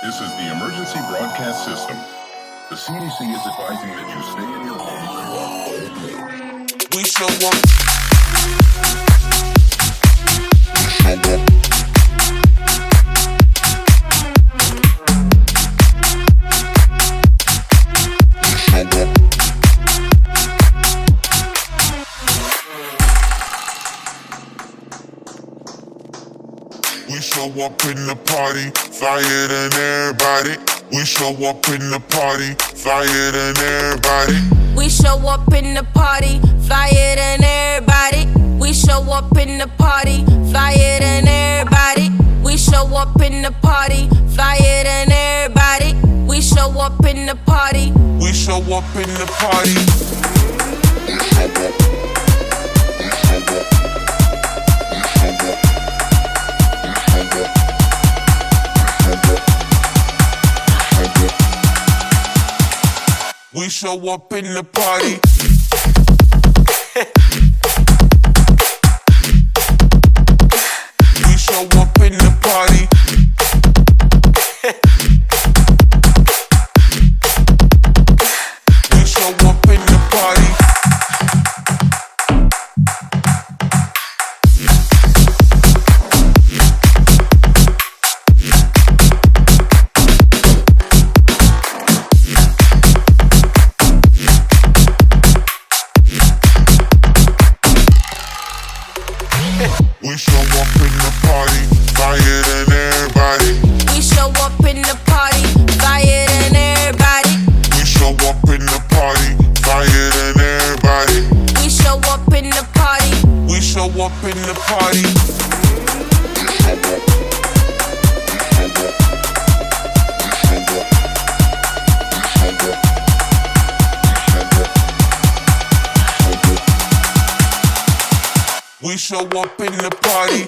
This is the emergency broadcast system. The CDC is advising that you stay in your home. We show up. We show up in the party, flyer than everybody. We show up in the party, flyer than everybody. We show up in the party, flyer than everybody. We show up in the party, flyer than everybody. We show up in the party, flyer than everybody. We show up in the party. We show up in the party. We show up in the party. We show up in the party. We show up in the party. We show up in the party, flyer than everybody. We show up in the party, flyer than everybody. We show up in the party, flyer than everybody. We show up in the party. We show up in the party. We show up in the party.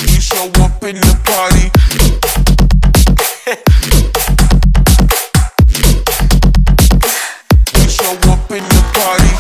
We show up in the party. We show up in the party.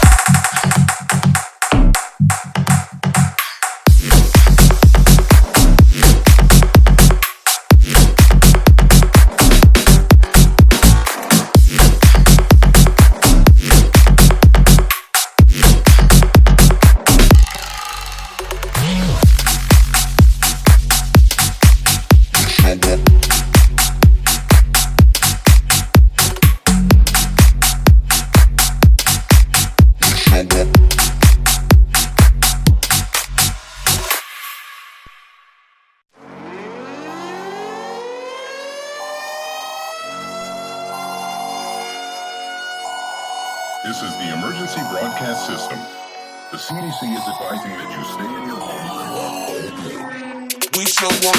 This is the emergency broadcast system. The CDC is advising that you stay in your home. We show up.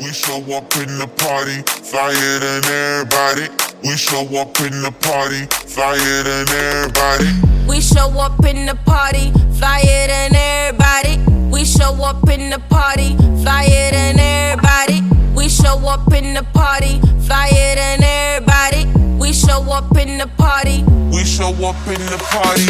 We show up in the party, flyer than everybody. We show up in the party, flyer than everybody. We show up in the party, flyer than everybody. We show up in the party, flyer than everybody. We show up in the party, flyer than everybody. We show up in the party. We show up in the party.